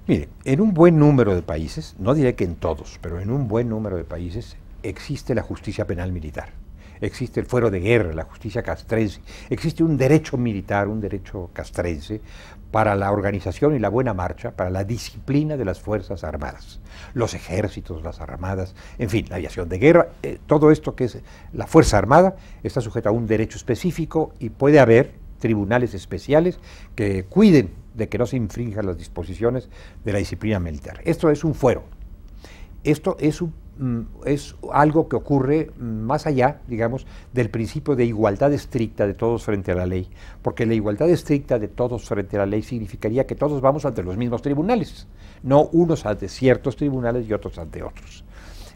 Speaker 2: Mire, en un buen número de países, no diré que en todos, pero en un buen número de países existe la justicia penal militar. Existe el fuero de guerra, la justicia castrense. Existe un derecho militar, un derecho castrense para la organización y la buena marcha, para la disciplina de las Fuerzas Armadas. Los ejércitos, las armadas, en fin, la aviación de guerra, todo esto que es la Fuerza Armada está sujeta a un derecho específico y puede haber tribunales especiales que cuiden de que no se infrinjan las disposiciones de la disciplina militar. Esto es un fuero. Esto es algo que ocurre más allá, digamos, del principio de igualdad estricta de todos frente a la ley, porque la igualdad estricta de todos frente a la ley significaría que todos vamos ante los mismos tribunales, no unos ante ciertos tribunales y otros ante otros.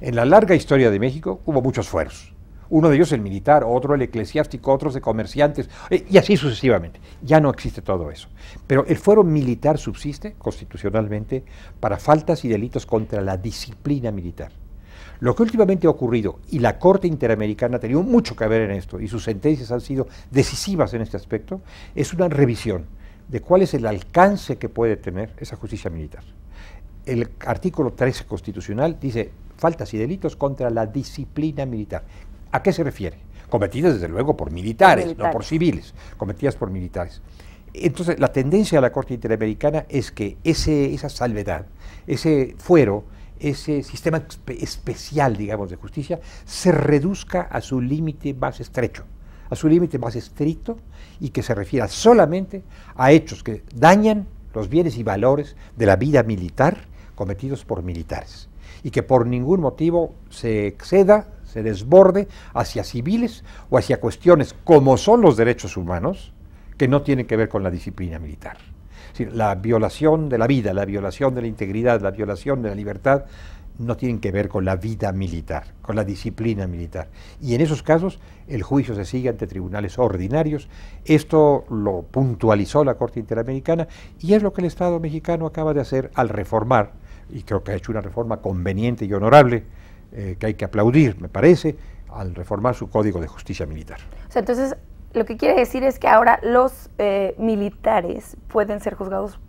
Speaker 2: En la larga historia de México hubo muchos fueros. Uno de ellos el militar, otro el eclesiástico, otros de comerciantes, y así sucesivamente. Ya no existe todo eso. Pero el fuero militar subsiste constitucionalmente para faltas y delitos contra la disciplina militar. Lo que últimamente ha ocurrido, y la Corte Interamericana ha tenido mucho que ver en esto, y sus sentencias han sido decisivas en este aspecto, es una revisión de cuál es el alcance que puede tener esa justicia militar. El artículo 13 constitucional dice faltas y delitos contra la disciplina militar. ¿A qué se refiere? Cometidas desde luego por militares, no por civiles, cometidas por militares. Entonces la tendencia de la Corte Interamericana es que esa salvedad, ese fuero, ese sistema especial, digamos, de justicia, se reduzca a su límite más estrecho, a su límite más estricto, y que se refiera solamente a hechos que dañan los bienes y valores de la vida militar cometidos por militares, y que por ningún motivo se exceda, se desborde hacia civiles o hacia cuestiones como son los derechos humanos, que no tienen que ver con la disciplina militar. Es decir, la violación de la vida, la violación de la integridad, la violación de la libertad, no tienen que ver con la vida militar, con la disciplina militar. Y en esos casos el juicio se sigue ante tribunales ordinarios. Esto lo puntualizó la Corte Interamericana y es lo que el Estado mexicano acaba de hacer al reformar, y creo que ha hecho una reforma conveniente y honorable, que hay que aplaudir, me parece, al reformar su Código de Justicia Militar.
Speaker 1: O sea, entonces, lo que quiere decir es que ahora los militares pueden ser juzgados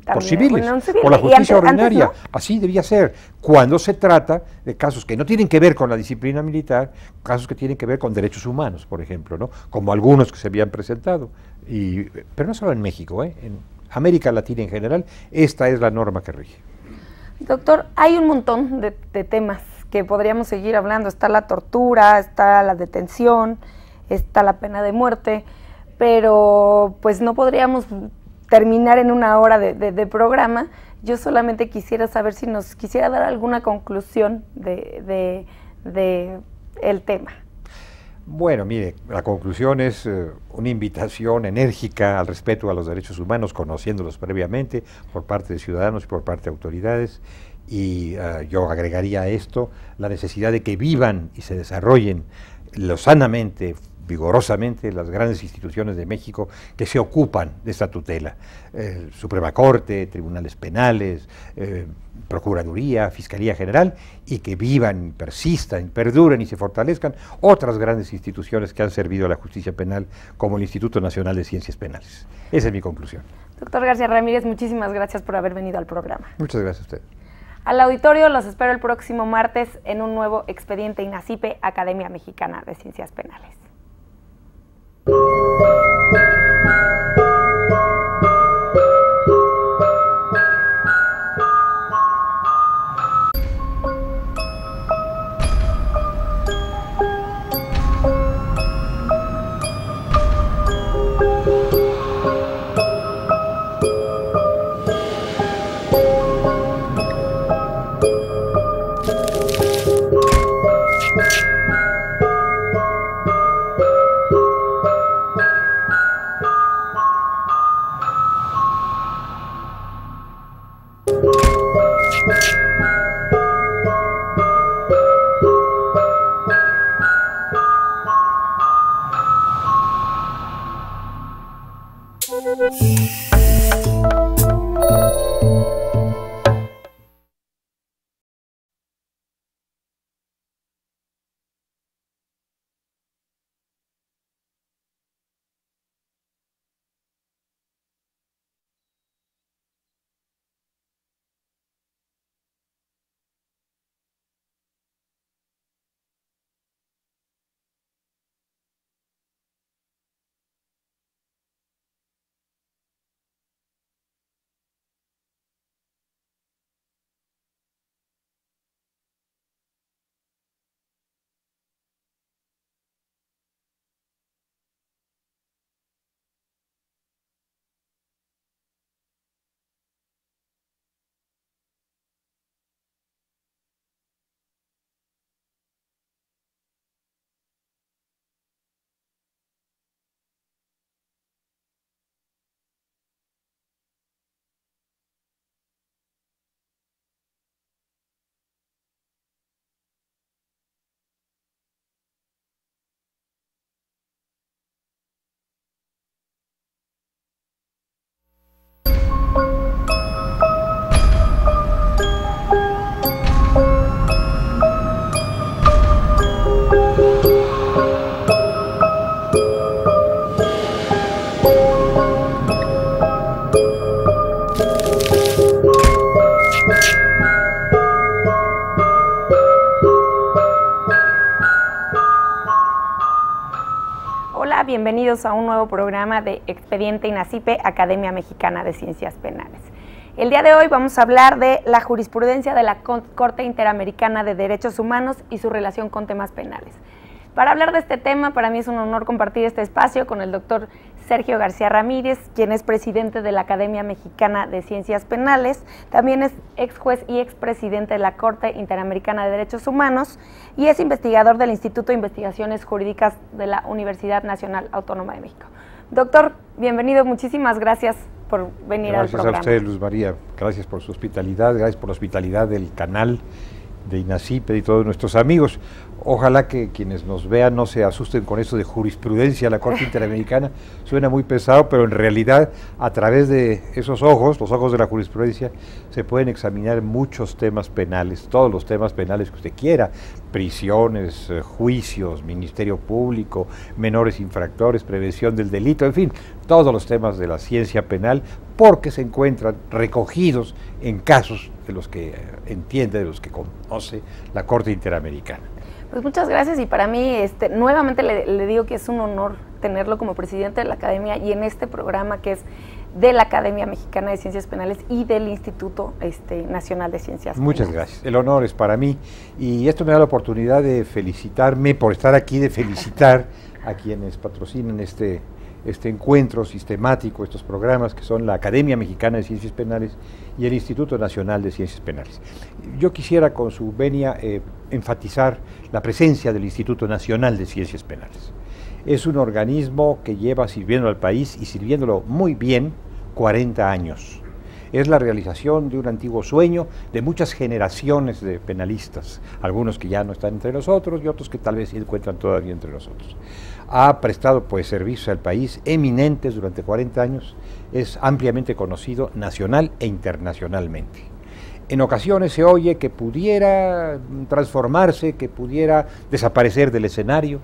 Speaker 1: también,
Speaker 2: por civiles,
Speaker 1: bueno, civil,
Speaker 2: por la justicia ordinaria.
Speaker 1: antes, ¿no?
Speaker 2: Así debía ser, cuando se trata de casos que no tienen que ver con la disciplina militar, casos que tienen que ver con derechos humanos, por ejemplo, ¿no? Como algunos que se habían presentado. Pero no solo en México, en América Latina en general, esta es la norma que rige.
Speaker 1: Doctor, hay un montón de temas que podríamos seguir hablando. Está la tortura, está la detención, está la pena de muerte, pero pues no podríamos terminar en una hora de programa. Yo solamente quisiera saber si nos quisiera dar alguna conclusión de el tema.
Speaker 2: Bueno, mire, la conclusión es una invitación enérgica al respeto a los derechos humanos, conociéndolos previamente por parte de ciudadanos y por parte de autoridades, y yo agregaría a esto la necesidad de que vivan y se desarrollen lozanamente, vigorosamente, las grandes instituciones de México que se ocupan de esta tutela. Suprema Corte, tribunales penales, Procuraduría, Fiscalía General, y que vivan, persistan, perduren y se fortalezcan otras grandes instituciones que han servido a la justicia penal, como el Instituto Nacional de Ciencias Penales. Esa es mi conclusión.
Speaker 1: Doctor García Ramírez, muchísimas gracias por haber venido al programa.
Speaker 2: Muchas gracias a usted.
Speaker 1: Al auditorio los espero el próximo martes en un nuevo expediente INACIPE, Academia Mexicana de Ciencias Penales. Bienvenidos a un nuevo programa de Expediente INACIPE, Academia Mexicana de Ciencias Penales. El día de hoy vamos a hablar de la jurisprudencia de la Corte Interamericana de Derechos Humanos y su relación con temas penales. Para hablar de este tema, para mí es un honor compartir este espacio con el doctor Sergio García Ramírez, quien es presidente de la Academia Mexicana de Ciencias Penales, también es ex juez y expresidente de la Corte Interamericana de Derechos Humanos y es investigador del Instituto de Investigaciones Jurídicas de la Universidad Nacional Autónoma de México. Doctor, bienvenido, muchísimas gracias por venir al programa.
Speaker 2: Gracias a usted, Luz María, gracias por su hospitalidad, gracias por la hospitalidad del canal de INACIPE y todos nuestros amigos. Ojalá que quienes nos vean no se asusten con eso de jurisprudencia. La Corte Interamericana suena muy pesado, pero en realidad a través de esos ojos, los ojos de la jurisprudencia, se pueden examinar muchos temas penales, todos los temas penales que usted quiera, prisiones, juicios, ministerio público, menores infractores, prevención del delito, en fin, todos los temas de la ciencia penal, porque se encuentran recogidos en casos de los que entiende, de los que conoce la Corte Interamericana.
Speaker 1: Pues muchas gracias, y para mí nuevamente le digo que es un honor tenerlo como presidente de la Academia y en este programa que es de la Academia Mexicana de Ciencias Penales y del Instituto Nacional de Ciencias Penales.
Speaker 2: Muchas gracias, el honor es para mí y esto me da la oportunidad de felicitarme por estar aquí, de felicitar a quienes patrocinan este encuentro sistemático, estos programas que son la Academia Mexicana de Ciencias Penales y el Instituto Nacional de Ciencias Penales. Yo quisiera con su venia enfatizar la presencia del Instituto Nacional de Ciencias Penales. Es un organismo que lleva sirviendo al país y sirviéndolo muy bien 40 años. Es la realización de un antiguo sueño de muchas generaciones de penalistas, algunos que ya no están entre nosotros y otros que tal vez se encuentran todavía entre nosotros. Ha prestado pues servicios al país eminentes durante 40 años, es ampliamente conocido nacional e internacionalmente. En ocasiones se oye que pudiera transformarse, que pudiera desaparecer del escenario.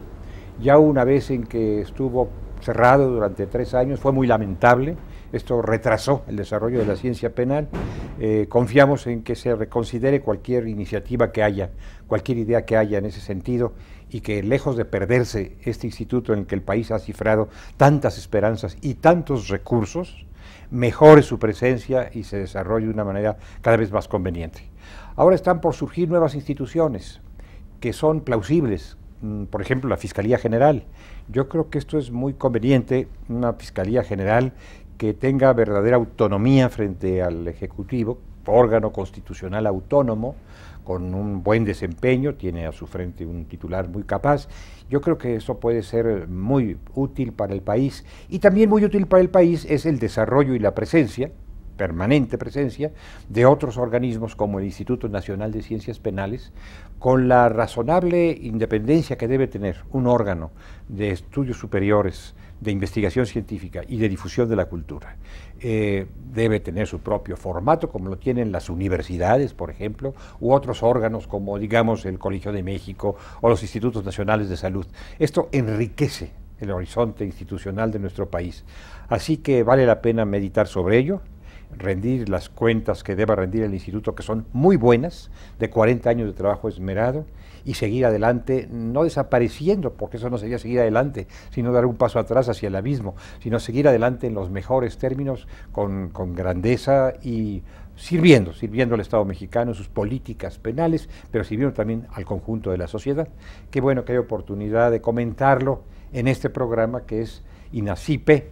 Speaker 2: Ya una vez en que estuvo cerrado durante 3 años, fue muy lamentable. Esto retrasó el desarrollo de la ciencia penal. Confiamos en que se reconsidere cualquier iniciativa que haya, cualquier idea que haya en ese sentido, y que lejos de perderse este instituto en el que el país ha cifrado tantas esperanzas y tantos recursos, mejore su presencia y se desarrolle de una manera cada vez más conveniente. Ahora están por surgir nuevas instituciones que son plausibles, por ejemplo la Fiscalía General. Yo creo que esto es muy conveniente, una Fiscalía General que tenga verdadera autonomía frente al Ejecutivo, órgano constitucional autónomo, con un buen desempeño, tiene a su frente un titular muy capaz. Yo creo que eso puede ser muy útil para el país, y también muy útil para el país es el desarrollo y la presencia, permanente presencia, de otros organismos como el Instituto Nacional de Ciencias Penales, con la razonable independencia que debe tener un órgano de estudios superiores, de investigación científica y de difusión de la cultura. Debe tener su propio formato, como lo tienen las universidades, por ejemplo, u otros órganos como, digamos, el Colegio de México o los Institutos Nacionales de Salud. Esto enriquece el horizonte institucional de nuestro país. Así que vale la pena meditar sobre ello, rendir las cuentas que deba rendir el instituto, que son muy buenas, de 40 años de trabajo esmerado, y seguir adelante, no desapareciendo, porque eso no sería seguir adelante, sino dar un paso atrás hacia el abismo, sino seguir adelante en los mejores términos, con grandeza y sirviendo al Estado mexicano, sus políticas penales, pero sirviendo también al conjunto de la sociedad. Qué bueno que hay oportunidad de comentarlo en este programa que es INACIPE,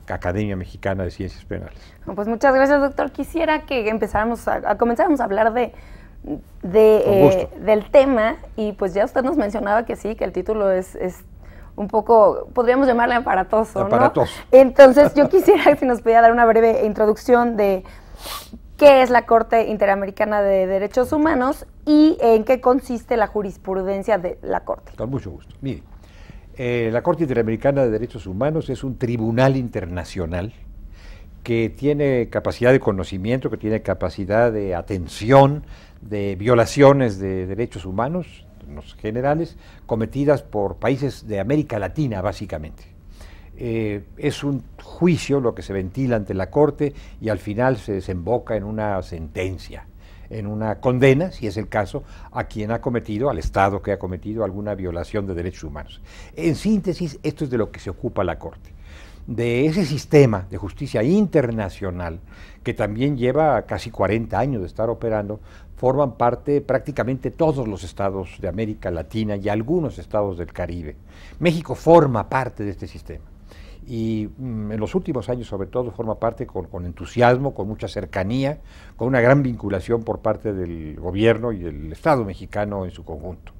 Speaker 2: Academia Mexicana de Ciencias Penales.
Speaker 1: Pues muchas gracias, doctor. Quisiera que comenzáramos a hablar del tema, y pues ya usted nos mencionaba que sí, que el título es un poco, podríamos llamarle aparatoso,
Speaker 2: aparatoso,
Speaker 1: ¿no? Entonces yo quisiera si nos pudiera dar una breve introducción de qué es la Corte Interamericana de Derechos Humanos y en qué consiste la jurisprudencia de la Corte.
Speaker 2: Con mucho gusto. Mire, la Corte Interamericana de Derechos Humanos es un tribunal internacional que tiene capacidad de conocimiento, que tiene capacidad de atención de violaciones de derechos humanos, en los generales, cometidas por países de América Latina, básicamente. Es un juicio lo que se ventila ante la Corte y al final se desemboca en una sentencia. en una condena, si es el caso, a quien ha cometido, al Estado que ha cometido alguna violación de derechos humanos. En síntesis, esto es de lo que se ocupa la Corte, de ese sistema de justicia internacional que también lleva casi 40 años de estar operando. Forman parte prácticamente todos los estados de América Latina y algunos estados del Caribe. México forma parte de este sistema y en los últimos años sobre todo forma parte con entusiasmo, con mucha cercanía, con una gran vinculación por parte del gobierno y del Estado mexicano en su conjunto.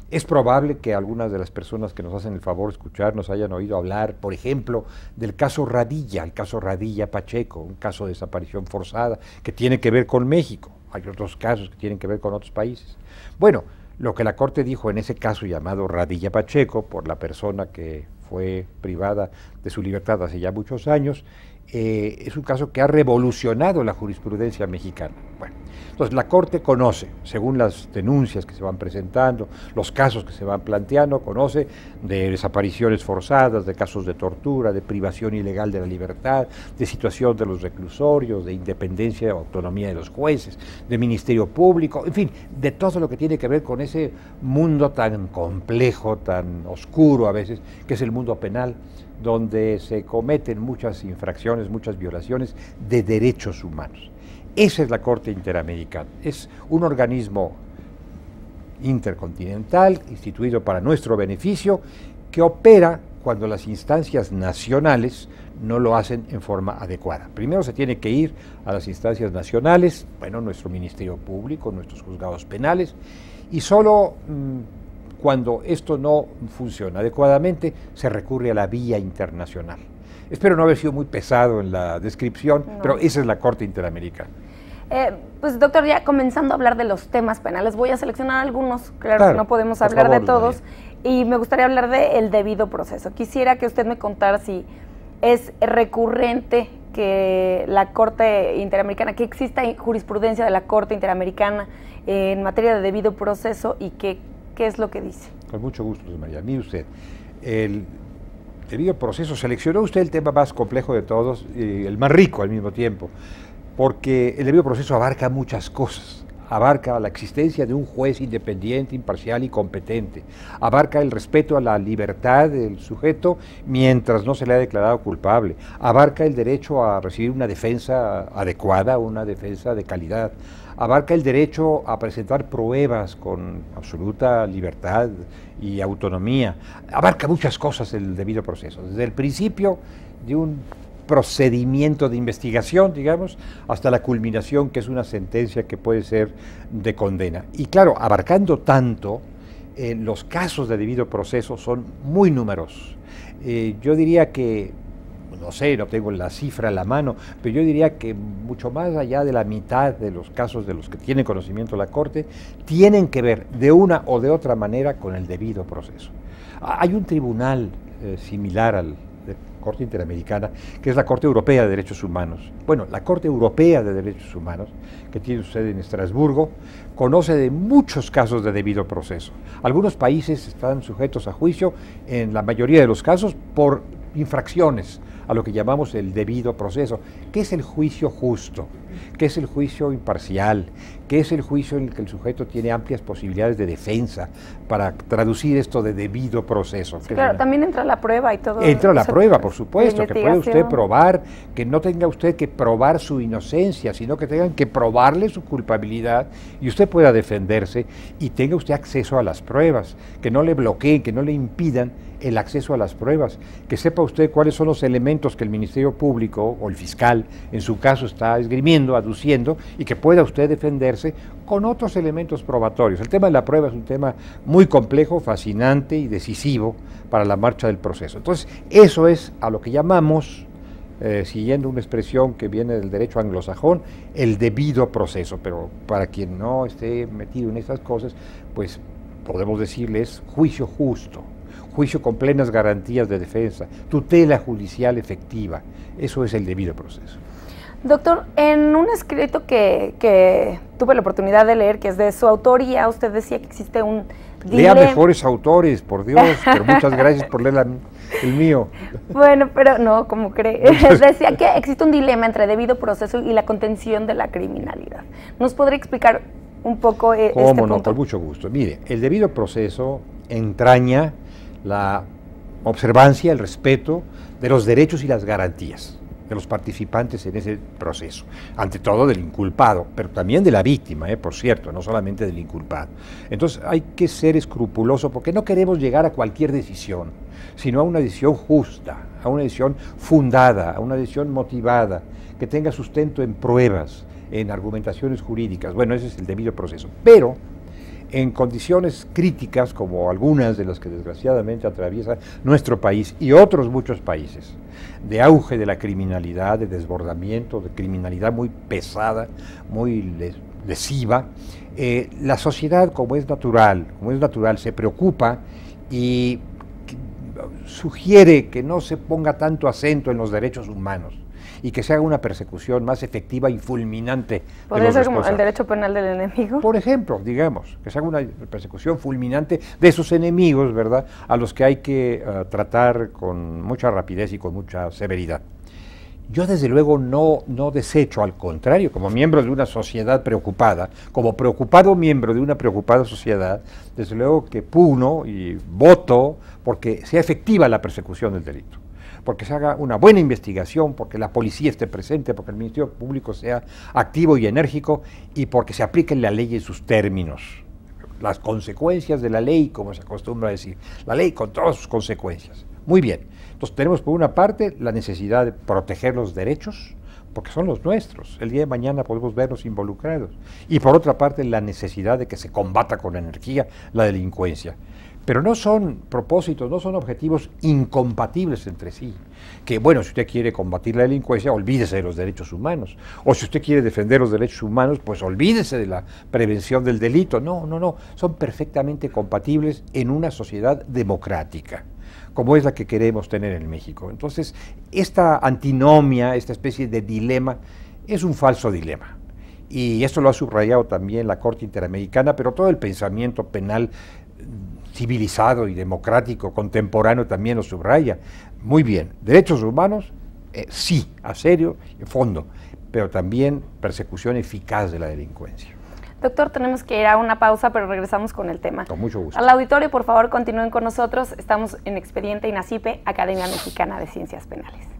Speaker 2: Es probable que algunas de las personas que nos hacen el favor de escucharnos hayan oído hablar, por ejemplo, del caso Radilla, el caso Radilla Pacheco, un caso de desaparición forzada que tiene que ver con México. Hay otros casos que tienen que ver con otros países. Bueno, lo que la Corte dijo en ese caso llamado Radilla Pacheco, por la persona que fue privada de su libertad hace ya muchos años, es un caso que ha revolucionado la jurisprudencia mexicana. Bueno, entonces la Corte conoce, según las denuncias que se van presentando, los casos que se van planteando, conoce de desapariciones forzadas, de casos de tortura, de privación ilegal de la libertad, de situación de los reclusorios, de independencia y autonomía de los jueces, de Ministerio Público, en fin, de todo lo que tiene que ver con ese mundo tan complejo, tan oscuro a veces, que es el mundo penal, donde se cometen muchas infracciones, muchas violaciones de derechos humanos. Esa es la Corte Interamericana, es un organismo intercontinental, instituido para nuestro beneficio, que opera cuando las instancias nacionales no lo hacen en forma adecuada. Primero se tiene que ir a las instancias nacionales, bueno, nuestro Ministerio Público, nuestros juzgados penales, y solo cuando esto no funciona adecuadamente, se recurre a la vía internacional. Espero no haber sido muy pesado en la descripción, pero esa es la Corte Interamericana.
Speaker 1: Pues doctor, ya comenzando a hablar de los temas penales, voy a seleccionar algunos, claro que no podemos hablar de todos, y me gustaría hablar del debido proceso. Quisiera que usted me contara si es recurrente que la Corte Interamericana, que exista jurisprudencia de la Corte Interamericana en materia de debido proceso y ¿qué es lo que dice? Con mucho gusto, Luz María. Mire usted, el debido proceso, seleccionó usted el tema más complejo de todos y el más rico al mismo tiempo, porque el debido proceso abarca muchas cosas. Abarca la existencia de un juez independiente, imparcial y competente. Abarca el respeto a la libertad del sujeto mientras no se le ha declarado culpable. Abarca el derecho a recibir una defensa adecuada, una defensa de calidad. Abarca el derecho a presentar pruebas con absoluta libertad y autonomía. Abarca muchas cosas el debido proceso. Desde el principio de un procedimiento de investigación, digamos, hasta la culminación, que es una sentencia que puede ser de condena. Y claro, abarcando tanto, los casos de debido proceso son muy numerosos. Yo diría que, no sé, no tengo la cifra a la mano, pero yo diría que mucho más allá de la mitad de los casos de los que tiene conocimiento la Corte, tienen que ver de una o de otra manera con el debido proceso. Hay un tribunal similar al Corte Interamericana, que es la Corte Europea de Derechos Humanos. Bueno, la Corte Europea de Derechos Humanos, que tiene sede en Estrasburgo, conoce de muchos casos de debido proceso. Algunos países están sujetos a juicio, en la mayoría de los casos, por infracciones a lo que llamamos el debido proceso. ¿Qué es el juicio justo? ¿Qué es el juicio imparcial? ¿Qué es el juicio en el que el sujeto tiene amplias posibilidades de defensa para traducir esto de debido proceso? Sí, claro, también entra la prueba y todo. Entra la prueba, por supuesto, que puede usted probar, que no tenga usted que probar su inocencia, sino que tengan que probarle su culpabilidad y usted pueda defenderse y tenga usted acceso a las pruebas, que no le bloqueen, que no le impidan el acceso a las pruebas, que sepa usted cuáles son los elementos que el Ministerio Público o el fiscal, en su caso, está esgrimiendo, aduciendo, y que pueda usted defenderse con otros elementos probatorios. El tema de la prueba es un tema muy complejo, fascinante y decisivo para la marcha del proceso. Entonces, eso es a lo que llamamos, siguiendo una expresión que viene del derecho anglosajón, el debido proceso, pero para quien no esté metido en estas cosas, pues podemos decirles juicio justo, juicio con plenas garantías de defensa, tutela judicial efectiva. Eso es el debido proceso. Doctor, en un escrito que tuve la oportunidad de leer, que es de su autoría, usted decía que existe un dilema. Lea mejores autores, por Dios, pero muchas gracias por leer
Speaker 2: el mío.
Speaker 1: Bueno, pero no, como cree. Decía que existe un dilema entre debido proceso y la contención de la criminalidad. ¿Nos podría explicar un poco este punto?
Speaker 2: Cómo no, con mucho gusto. Mire, el debido proceso entraña la observancia, el respeto de los derechos y las garantías de los participantes en ese proceso, ante todo del inculpado, pero también de la víctima, por cierto, no solamente del inculpado. Entonces hay que ser escrupuloso porque no queremos llegar a cualquier decisión, sino a una decisión justa, a una decisión fundada, a una decisión motivada, que tenga sustento en pruebas, en argumentaciones jurídicas. Bueno, ese es el debido proceso. Pero en condiciones críticas, como algunas de las que desgraciadamente atraviesa nuestro país y otros muchos países, de auge de la criminalidad, de desbordamiento, de criminalidad muy pesada, muy lesiva, la sociedad, como es natural, se preocupa y sugiere que no se ponga tanto acento en los derechos humanos y que se haga una persecución más efectiva y fulminante.
Speaker 1: ¿Podría ser como el derecho penal del enemigo?
Speaker 2: Por ejemplo, digamos, que se haga una persecución fulminante de esos enemigos, ¿verdad?, a los que hay que tratar con mucha rapidez y con mucha severidad. Yo desde luego no desecho, al contrario, como miembro de una sociedad preocupada, como preocupado miembro de una preocupada sociedad, desde luego que pugno y voto porque sea efectiva la persecución del delito, porque se haga una buena investigación, porque la policía esté presente, porque el Ministerio Público sea activo y enérgico y porque se aplique la ley en sus términos. Las consecuencias de la ley, como se acostumbra a decir, la ley con todas sus consecuencias. Muy bien, entonces tenemos por una parte la necesidad de proteger los derechos, porque son los nuestros, el día de mañana podemos verlos involucrados, y por otra parte la necesidad de que se combata con energía la delincuencia. Pero no son propósitos, no son objetivos incompatibles entre sí. Que bueno, si usted quiere combatir la delincuencia, olvídese de los derechos humanos. O si usted quiere defender los derechos humanos, pues olvídese de la prevención del delito. No, son perfectamente compatibles en una sociedad democrática, como es la que queremos tener en México. Entonces, esta antinomia, esta especie de dilema, es un falso dilema. Y esto lo ha subrayado también la Corte Interamericana, pero todo el pensamiento penal civilizado y democrático contemporáneo también lo subraya. Muy bien, derechos humanos, sí, a serio, en fondo, pero también persecución eficaz de la delincuencia.
Speaker 1: Doctor, tenemos que ir a una pausa, pero regresamos con el tema.
Speaker 2: Con mucho gusto.
Speaker 1: Al auditorio, por favor, continúen con nosotros. Estamos en Expediente INACIPE, Academia Mexicana de Ciencias Penales.